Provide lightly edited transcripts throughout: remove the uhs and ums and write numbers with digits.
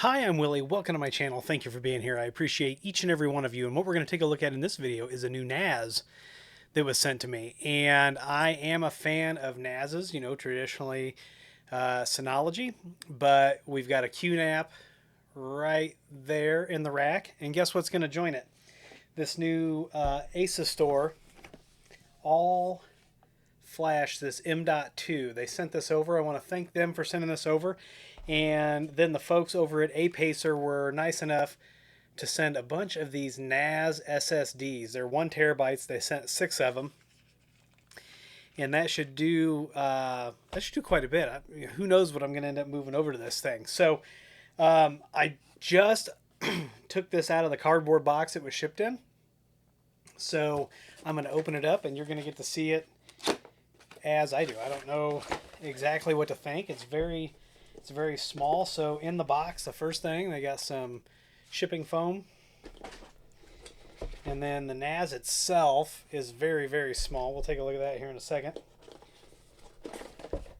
Hi, I'm Willie. Welcome to my channel. Thank you for being here. I appreciate each and every one of you. And what we're going to take a look at in this video is a new NAS that was sent to me. And I am a fan of NASs, you know, traditionally Synology. But we've got a QNAP right there in the rack. And guess what's going to join it? This new Asustor all flash, this M.2. They sent this over. I want to thank them for sending this over. And then the folks over at Asustor were nice enough to send a bunch of these NAS SSDs. They're 1 terabytes. They sent 6 of them, and that should do quite a bit. Who knows what I'm going to end up moving over to this thing? So I just took this out of the cardboard box it was shipped in. So I'm going to open it up, and you're going to get to see it as I do. I don't know exactly what to think. It's very small. So in the box, the first thing, they got some shipping foam. And then the NAS itself is very, very small. We'll take a look at that here in a second.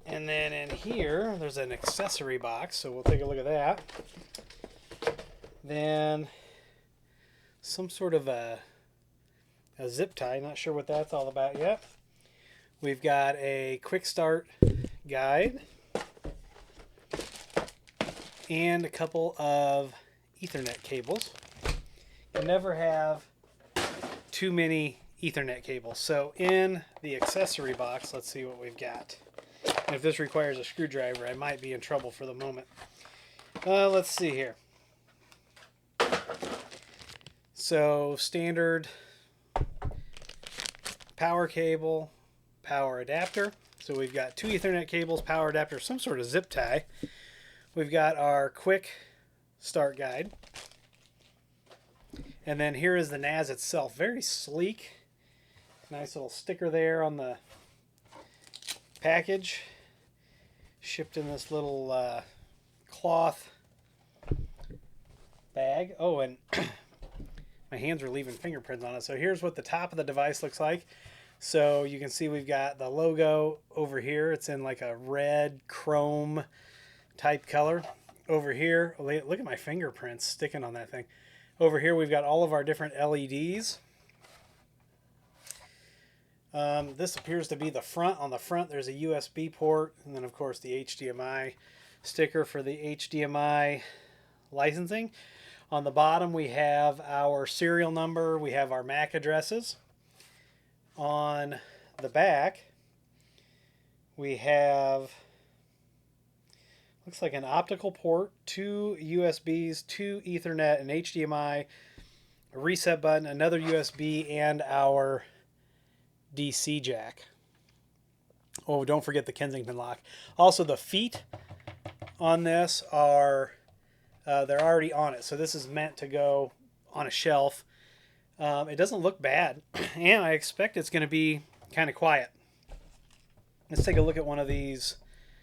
And then in here, there's an accessory box. So we'll take a look at that. Then some sort of a zip tie. Not sure what that's all about yet. We've got a quick start guide and a couple of Ethernet cables. You never have too many Ethernet cables. So in the accessory box, let's see what we've got. And if this requires a screwdriver, I might be in trouble for the moment. Let's see here. So standard power cable, power adapter. So we've got 2 Ethernet cables, power adapter, some sort of zip tie. We've got our quick start guide. And then here is the NAS itself. Very sleek. Nice little sticker there on the package. Shipped in this little cloth bag. Oh, and my hands are leaving fingerprints on it. So here's what the top of the device looks like. So you can see we've got the logo over here. It's in like a red chrome type color. Over here, look at my fingerprints sticking on that thing. Over here we've got all of our different LEDs. This appears to be the front. On the front there's a USB port, and then of course the HDMI sticker for the HDMI licensing. On the bottom we have our serial number, we have our MAC addresses. On the back we have, looks like an optical port, 2 USBs, 2 Ethernet, an HDMI, a reset button, another USB, and our DC jack. Oh, don't forget the Kensington lock. Also, the feet on this are, they're already on it. So this is meant to go on a shelf. It doesn't look bad, and I expect it's going to be kind of quiet. Let's take a look at one of these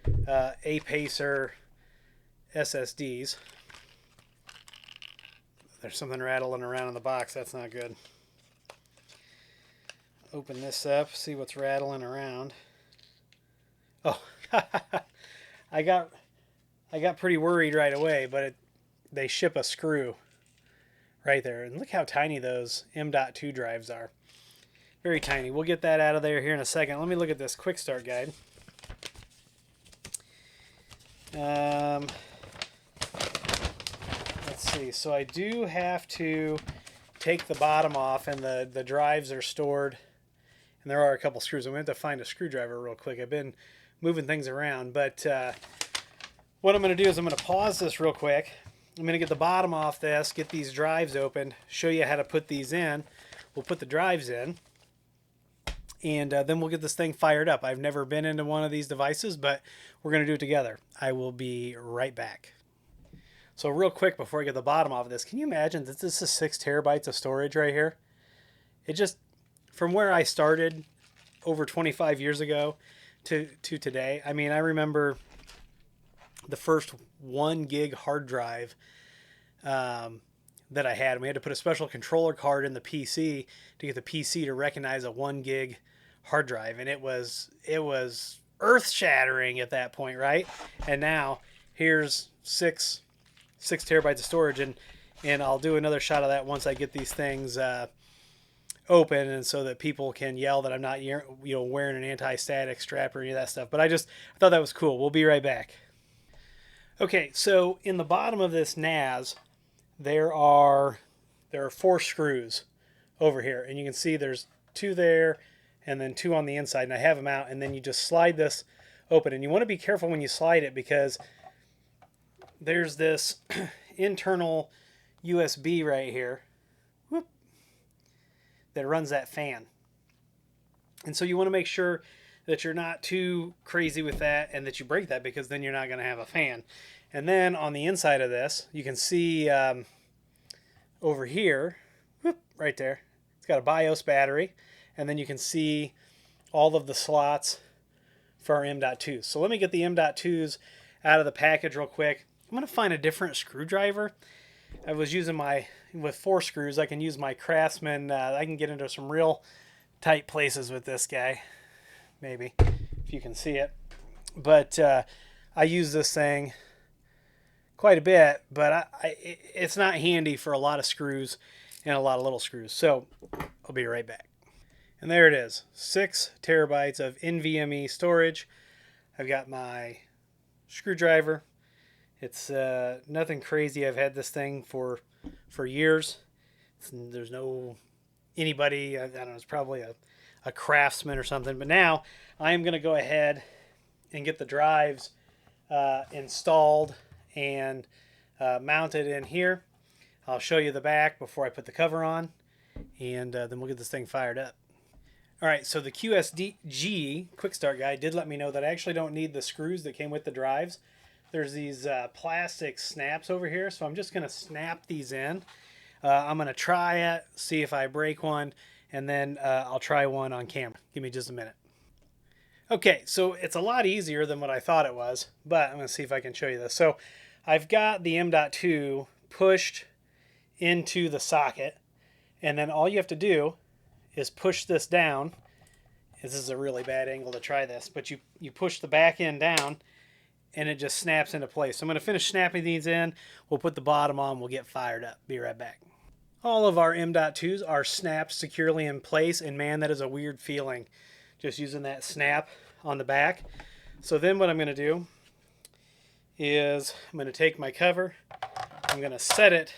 Asustor SSDs. There's something rattling around in the box. That's not good. Open this up, see what's rattling around. Oh, I got pretty worried right away, but they ship a screw right there. And look how tiny those M.2 drives are. Very tiny. We'll get that out of there here in a second. Let me look at this quick start guide. Let's see. So I do have to take the bottom off, and the drives are stored. And there are a couple screws. I'm going to have to find a screwdriver real quick. I've been moving things around. But what I'm going to do is I'm going to pause this real quick. I'm going to get the bottom off this, get these drives open, show you how to put these in. We'll put the drives in, and then we'll get this thing fired up. I've never been into one of these devices, but we're going to do it together. I will be right back. So real quick before I get the bottom off of this, can you imagine that this is 6 terabytes of storage right here? It just, from where I started over 25 years ago to today, I mean, I remember the first 1 gig hard drive that I had. We had to put a special controller card in the PC to get the PC to recognize a 1 gig hard drive, and it was earth-shattering at that point, right? And now here's 6 6 terabytes of storage, and I'll do another shot of that once I get these things open, and so that people can yell that I'm not wearing an anti-static strap or any of that stuff. But I thought that was cool. We'll be right back. Okay, so in the bottom of this NAS, there are 4 screws over here, and you can see there's 2 there and then 2 on the inside, and I have them out, and then you just slide this open, and you want to be careful when you slide it because there's this internal USB right here, whoop, that runs that fan. And so you want to make sure that you're not too crazy with that and that you break that, because then you're not going to have a fan. And then on the inside of this, you can see over here, whoop, right there, it's got a BIOS battery, and then you can see all of the slots for our M.2s. So let me get the M.2s out of the package real quick. I'm going to find a different screwdriver. I was using with 4 screws, I can use my Craftsman. I can get into some real tight places with this guy, maybe, if you can see it. But I use this thing quite a bit, but it's not handy for a lot of screws and a lot of little screws. So I'll be right back. And there it is, 6 terabytes of NVMe storage. I've got my screwdriver. It's nothing crazy. I've had this thing for years. There's no anybody, I don't know, it's probably a Craftsman or something. But now I am going to go ahead and get the drives installed and mounted in here. I'll show you the back before I put the cover on, and then we'll get this thing fired up. All right, so the QSG Quick Start guide did let me know that I actually don't need the screws that came with the drives. There's these plastic snaps over here, so I'm just going to snap these in. I'm going to try it, see if I break one, and then I'll try one on camera. Give me just a minute. Okay, so it's a lot easier than what I thought it was, but I'm going to see if I can show you this. So I've got the M.2 pushed into the socket, and then all you have to do is push this down. This is a really bad angle to try this, but you push the back end down, and it just snaps into place. So I'm going to finish snapping these in. We'll put the bottom on. We'll get fired up. Be right back. All of our M.2s are snapped securely in place, and man, that is a weird feeling, just using that snap on the back. So then what I'm going to do is I'm going to take my cover. I'm going to set it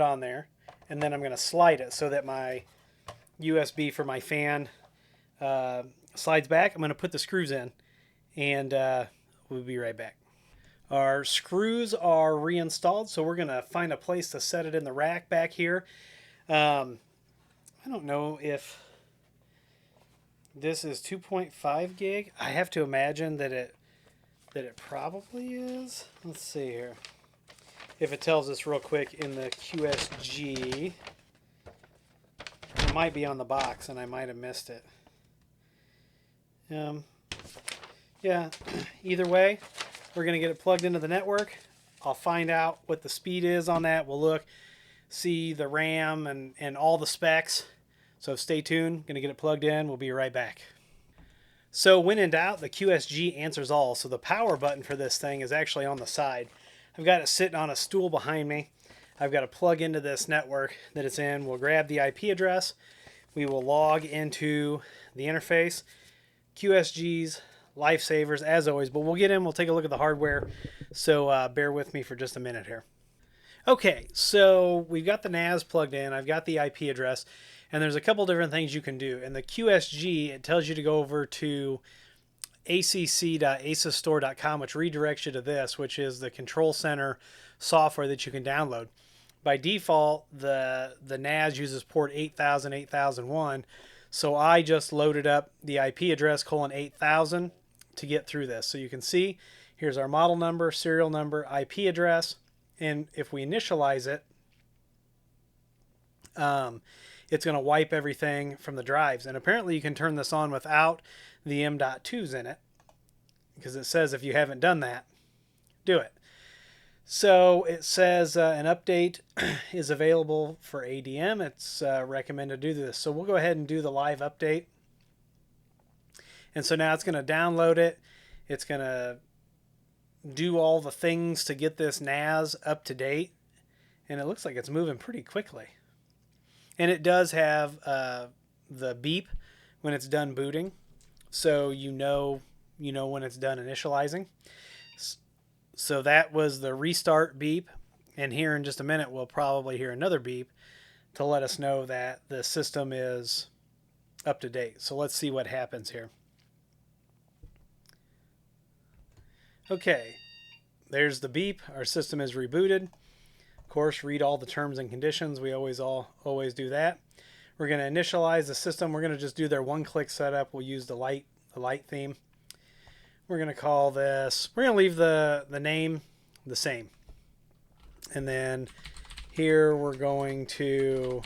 on there, and then I'm going to slide it so that my USB for my fan slides back. I'm going to put the screws in, and we'll be right back. Our screws are reinstalled, so we're going to find a place to set it in the rack back here. I don't know if this is 2.5 gig. I have to imagine that it probably is. Let's see here. If it tells us real quick in the QSG, it might be on the box and I might have missed it. Yeah, either way, we're going to get it plugged into the network. I'll find out what the speed is on that. We'll look, see the RAM and all the specs. So stay tuned. Going to get it plugged in. We'll be right back. So when in doubt, the QSG answers all. So the power button for this thing is actually on the side. I've got it sitting on a stool behind me. I've got to plug into this network that it's in. We'll grab the IP address. We will log into the interface. QSG's lifesavers as always, but we'll get in, we'll take a look at the hardware. So bear with me for just a minute here. Okay, so we've got the NAS plugged in. I've got the IP address, and there's a couple different things you can do. In the QSG, it tells you to go over to acc.asustor.com, which redirects you to this, which is the control center software that you can download. By default, the NAS uses port 8000, 8001, so I just loaded up the IP address :8000 to get through this. So you can see, here's our model number, serial number, IP address, and if we initialize it, it's going to wipe everything from the drives. And apparently you can turn this on without the M.2s in it, because it says if you haven't done that, do it. So it says an update is available for ADM. It's recommended to do this. So we'll go ahead and do the live update. And so now it's going to download it. It's going to do all the things to get this NAS up to date, and it looks like it's moving pretty quickly. And it does have the beep when it's done booting, so you know when it's done initializing. So that was the restart beep, and here in just a minute we'll probably hear another beep to let us know that the system is up to date. So let's see what happens here. Okay, there's the beep. Our system is rebooted. Of course, read all the terms and conditions. We always do that. We're going to initialize the system. We're going to just do their one-click setup. We'll use the light theme. We're going to call this, we're going to leave the name the same. And then here we're going to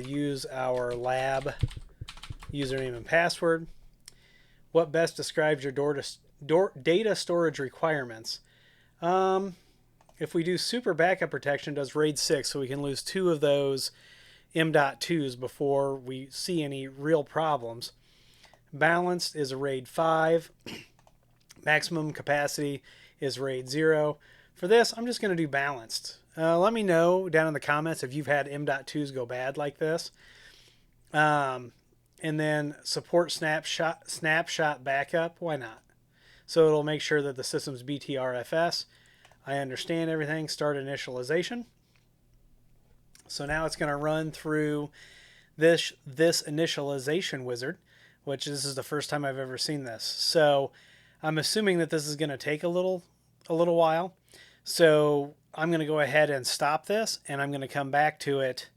use our lab username and password. What best describes your data storage requirements? If we do super backup protection, it does RAID 6, so we can lose 2 of those M.2s before we see any real problems. Balanced is a RAID 5. Maximum capacity is RAID 0. For this, I'm just going to do balanced. Let me know down in the comments if you've had M.2s go bad like this. And then support snapshot backup. Why not? So it'll make sure that the system's BTRFS. I understand everything. Start initialization. So now it's going to run through this initialization wizard, which this is the first time I've ever seen this. So I'm assuming that this is going to take a little while. So I'm going to go ahead and stop this, and I'm going to come back to it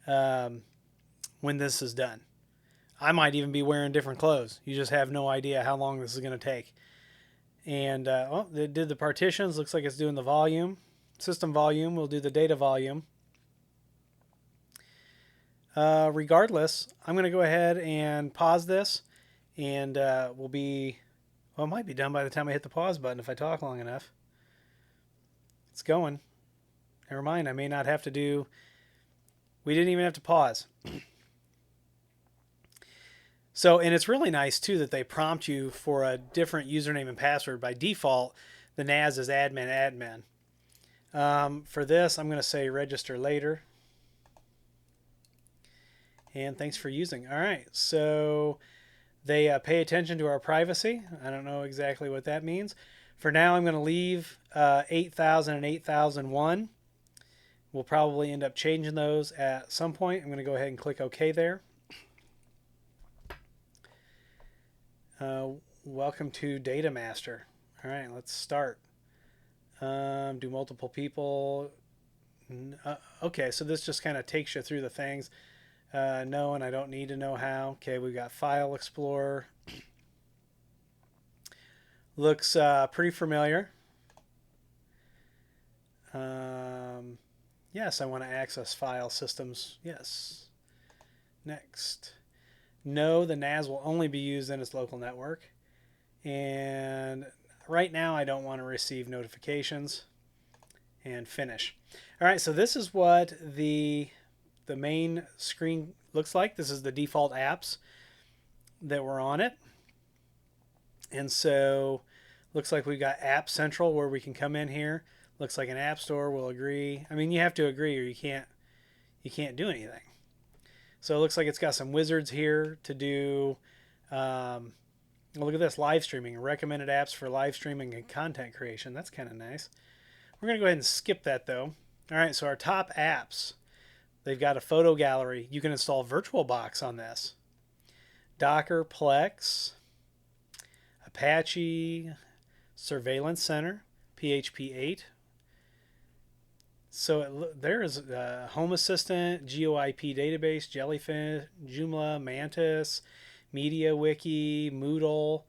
when this is done. I might even be wearing different clothes. You just have no idea how long this is going to take. And they did the partitions. Looks like it's doing the volume. System volume. We'll do the data volume. Regardless, I'm going to go ahead and pause this. And we'll be... Well, it might be done by the time I hit the pause button if I talk long enough. It's going. Never mind. I may not have to do... We didn't even have to pause. So, and it's really nice, too, that they prompt you for a different username and password. By default, the NAS is admin. For this, I'm going to say register later. And thanks for using. All right, so they pay attention to our privacy. I don't know exactly what that means. For now, I'm going to leave 8000 and 8001. We'll probably end up changing those at some point. I'm going to go ahead and click OK there. Welcome to Data Master. All right, let's start. Do multiple people. Okay, so this just kind of takes you through the things. No, and I don't need to know how. Okay, we've got File Explorer. Looks pretty familiar. Yes, I want to access file systems. Yes. Next. No, the NAS will only be used in its local network. And right now I don't want to receive notifications. And finish. All right, so this is what the main screen looks like. This is the default apps that were on it. And so looks like we've got App Central where we can come in here. Looks like an app store. We'll agree. I mean, you have to agree or you can't do anything. So it looks like it's got some wizards here to do. Look at this, live streaming. Recommended apps for live streaming and content creation. That's kind of nice. We're going to go ahead and skip that, though. All right, so our top apps. They've got a photo gallery. You can install VirtualBox on this. Docker, Plex, Apache, Surveillance Center, PHP 8. So there is Home Assistant, GeoIP Database, Jellyfish, Joomla, Mantis, MediaWiki, Moodle,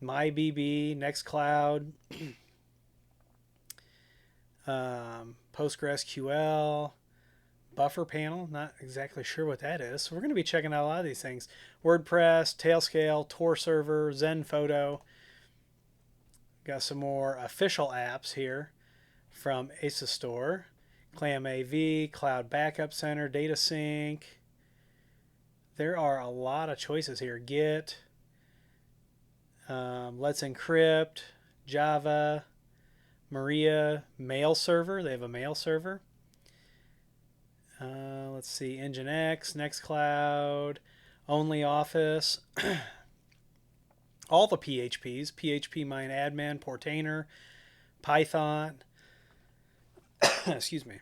MyBB, Nextcloud, PostgreSQL, Buffer Panel. Not exactly sure what that is. So we're going to be checking out a lot of these things. WordPress, Tailscale, Tor Server, ZenPhoto. Got some more official apps here from Asustor. ClamAV, Cloud Backup Center, DataSync. There are a lot of choices here. Git, Let's Encrypt, Java, Maria, mail server. They have a mail server. Let's see, Nginx, Nextcloud, OnlyOffice, all the PHPs, PHP-MyAdmin, Portainer, Python, excuse me,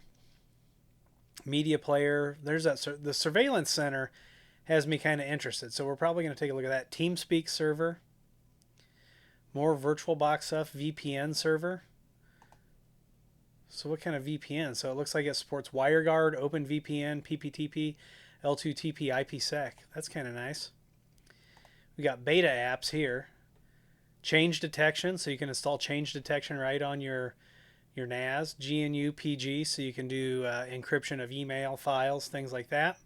Media Player. There's that. The Surveillance Center has me kind of interested, so we're probably going to take a look at that. TeamSpeak server, more VirtualBox stuff, VPN server. So what kind of VPN? So it looks like it supports WireGuard, OpenVPN, PPTP, L2TP, IPsec. That's kind of nice. We got beta apps here. Change detection, so you can install change detection right on your NAS. GNU PG, so you can do encryption of email files, things like that.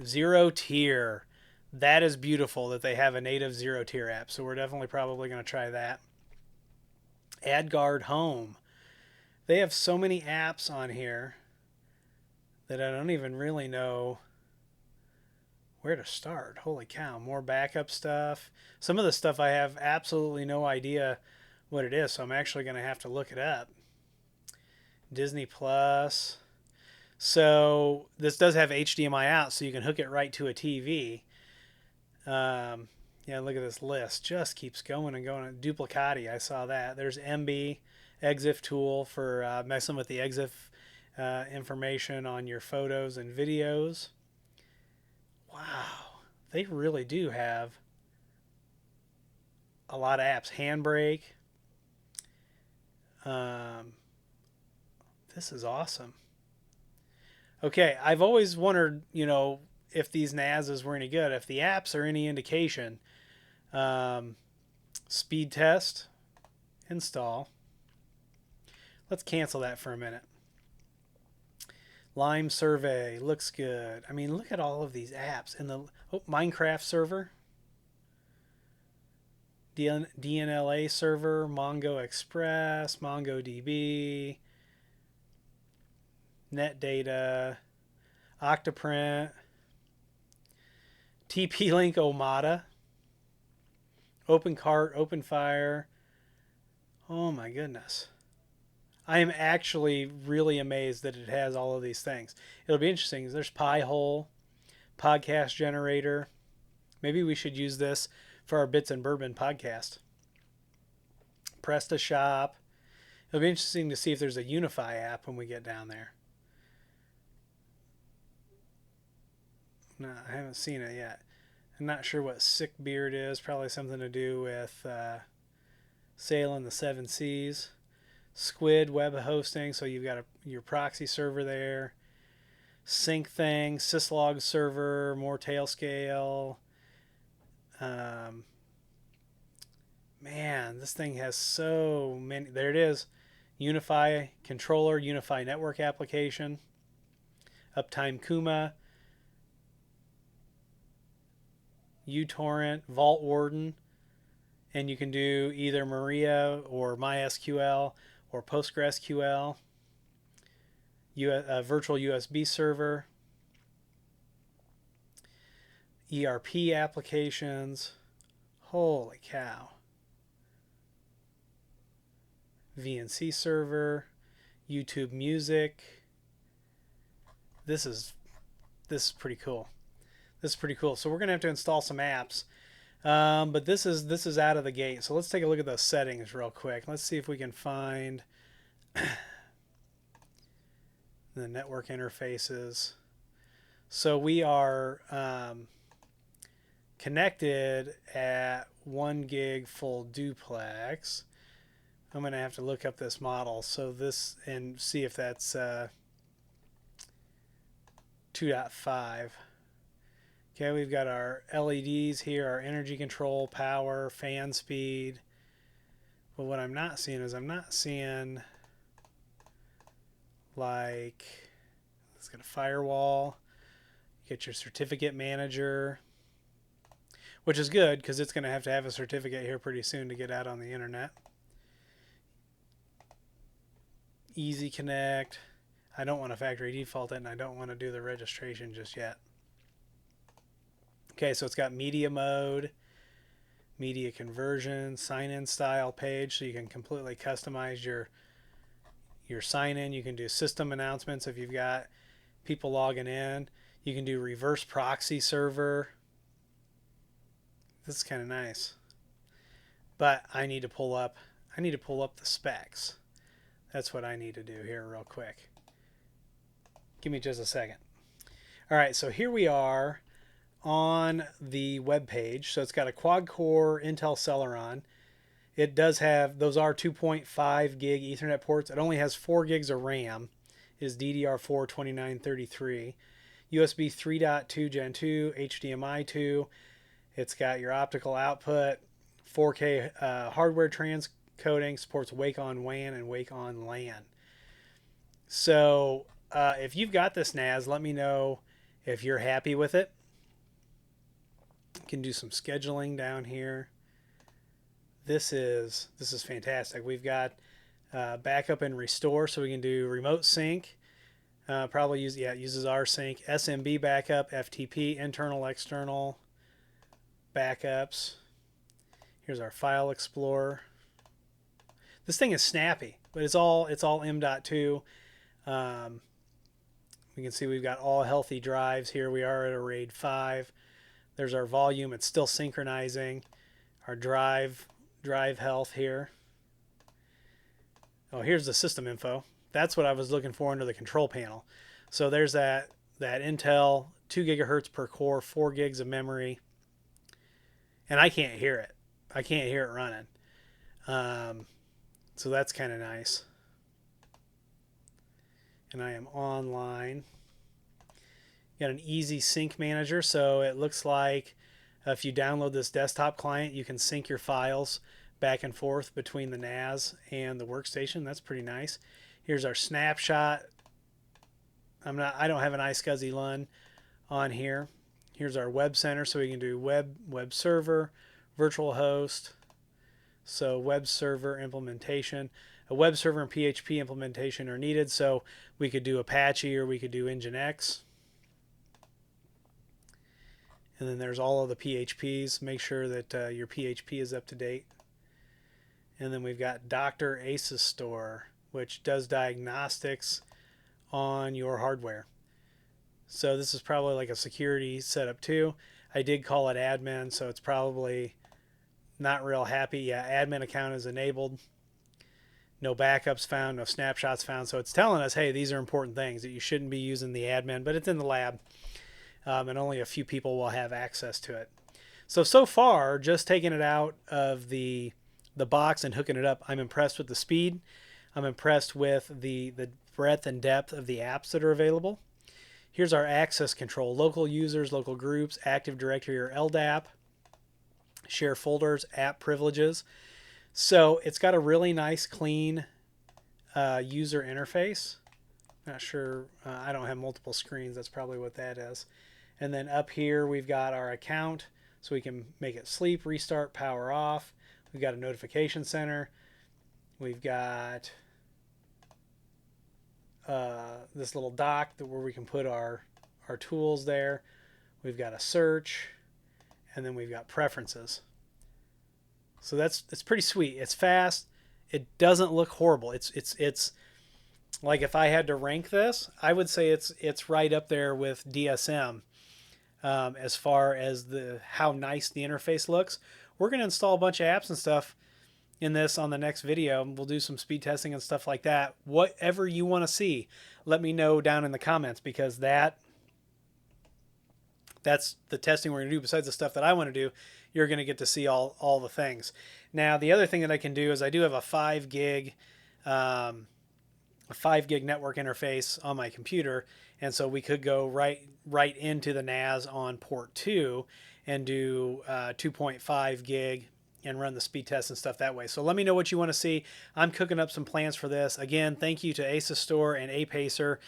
Zero tier. That is beautiful that they have a native zero tier app. So we're definitely probably going to try that. AdGuard Home. They have so many apps on here that I don't even really know where to start. Holy cow, more backup stuff. Some of the stuff I have absolutely no idea what it is, so I'm actually going to have to look it up. Disney Plus. So this does have HDMI out, so you can hook it right to a TV. Yeah, look at this list. Just keeps going and going. Duplicati, I saw that. There's MB, EXIF tool for messing with the EXIF information on your photos and videos. Wow, they really do have a lot of apps. Handbrake. This is awesome. Okay, I've always wondered, if these NASs were any good. If the apps are any indication, speed test, install. Let's cancel that for a minute. Lime survey, looks good. I mean, look at all of these apps. And the Minecraft server, DNLA server, Mongo Express, MongoDB, NetData, Octoprint, TP-Link Omada, OpenCart, OpenFire. Oh my goodness. I am actually really amazed that it has all of these things. It'll be interesting. There's Pi-hole, podcast generator. Maybe we should use this for our Bits and Bourbon podcast. PrestaShop. It'll be interesting to see if there's a Unify app when we get down there. No, I haven't seen it yet. I'm not sure what Sick Beard is. Probably something to do with sailing the seven seas. Squid web hosting, so you've got your proxy server there. Sync thing, syslog server, more Tailscale. Man, this thing has so many. There it is. Unify controller, Unify network application. Uptime Kuma. uTorrent, Vault Warden, and you can do either Maria or MySQL or PostgreSQL, virtual USB server, ERP applications. Holy cow. VNC server, YouTube Music. This is pretty cool. This is pretty cool. So we're going to have to install some apps. But this is out of the gate. So let's take a look at those settings real quick. Let's see if we can find the network interfaces. So we are connected at 1 gig full duplex. I'm going to have to look up this model and see if that's 2.5. Okay, we've got our LEDs here, our energy control, power, fan speed. But what I'm not seeing is like, let's get a firewall, get your certificate manager, which is good because it's going to have a certificate here pretty soon to get out on the internet. Easy Connect. I don't want to factory default it, and I don't want to do the registration just yet. Okay, so it's got media mode, media conversion, sign-in style page, so you can completely customize your sign-in. You can do system announcements if you've got people logging in. You can do reverse proxy server. This is kind of nice. But I need to pull up the specs. That's what I need to do here real quick. Give me just a second. All right, so here we are on the web page. So it's got a quad-core Intel Celeron. It does have, those are 2.5 gig Ethernet ports. It only has 4 gigs of RAM. It is DDR4 2933. USB 3.2 Gen 2, HDMI 2. It's got your optical output, 4K hardware transcoding, supports Wake on WAN and Wake on LAN. So if you've got this NAS, let me know if you're happy with it. You can do some scheduling down here. This is fantastic. We've got backup and restore, so we can do remote sync. Probably it uses rsync, SMB backup, FTP, internal, external backups. Here's our file explorer. This thing is snappy, but it's all M.2. We can see we've got all healthy drives here. We are at a RAID 5. There's our volume. It's still synchronizing. Our drive health here. Oh, here's the system info. That's what I was looking for under the control panel. So there's that Intel 2 gigahertz per core, 4 gigs of memory. And I can't hear it. I can't hear it running. So that's kind of nice. And I am online. Got an easy sync manager, so it looks like if you download this desktop client, you can sync your files back and forth between the NAS and the workstation. That's pretty nice. Here's our snapshot. I don't have an iSCSI LUN on here. Here's our web center, so we can do web server, virtual host. So web server implementation. A web server and PHP implementation are needed, so we could do Apache or we could do Nginx. And then there's all of the PHPs. Make sure that your PHP is up to date. And then we've got Dr. Asustor, which does diagnostics on your hardware. So this is probably like a security setup too. I did call it admin, so it's probably not real happy. Yeah, admin account is enabled. No backups found, no snapshots found. So it's telling us, hey, these are important things, that you shouldn't be using the admin, but it's in the lab. And only a few people will have access to it. So far, just taking it out of the box and hooking it up, I'm impressed with the speed. I'm impressed with the breadth and depth of the apps that are available. Here's our access control: local users, local groups, Active Directory or LDAP, share folders, app privileges. So it's got a really nice, clean user interface. Not sure, I don't have multiple screens. That's probably what that is. And then up here we've got our account, so we can make it sleep, restart, power off. We've got a notification center. We've got this little dock where we can put our tools there. We've got a search, and then we've got preferences. So it's pretty sweet. It's fast. It doesn't look horrible. It's like, if I had to rank this, I would say it's right up there with DSM as far as how nice the interface looks. We're going to install a bunch of apps and stuff in this on the next video. We'll do some speed testing and stuff like that. Whatever you want to see, let me know down in the comments, because that's the testing we're going to do. Besides the stuff that I want to do, you're going to get to see all the things. Now, the other thing that I can do is I do have a 5 gig network interface on my computer, and so we could go right into the NAS on port 2 and do 2.5 gig and run the speed test and stuff that way. So let me know what you want to see. I'm cooking up some plans for this. Again, thank you to Asustor and Apacer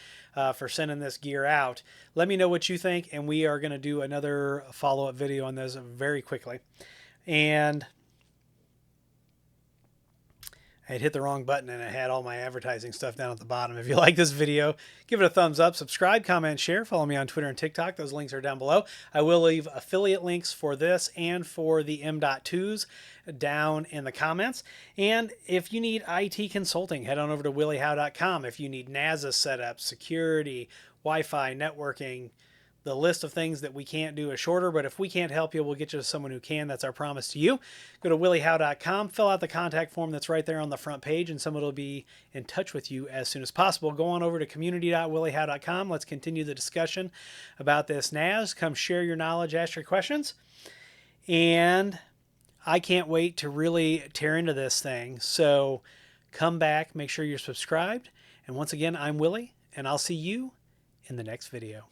for sending this gear out. Let me know what you think, and we are going to do another follow-up video on this very quickly. And I had hit the wrong button and it had all my advertising stuff down at the bottom. If you like this video, give it a thumbs up, subscribe, comment, share, follow me on Twitter and TikTok. Those links are down below. I will leave affiliate links for this and for the M.2s down in the comments. And if you need IT consulting, head on over to williehow.com. If you need NASA setup, security, Wi-Fi, networking, the list of things that we can't do is shorter, but if we can't help you, we'll get you to someone who can. That's our promise to you. Go to williehow.com, fill out the contact form that's right there on the front page, and someone will be in touch with you as soon as possible. Go on over to community.williehow.com. Let's continue the discussion about this NAS. Come share your knowledge, ask your questions. And I can't wait to really tear into this thing. So come back, make sure you're subscribed. And once again, I'm Willie, and I'll see you in the next video.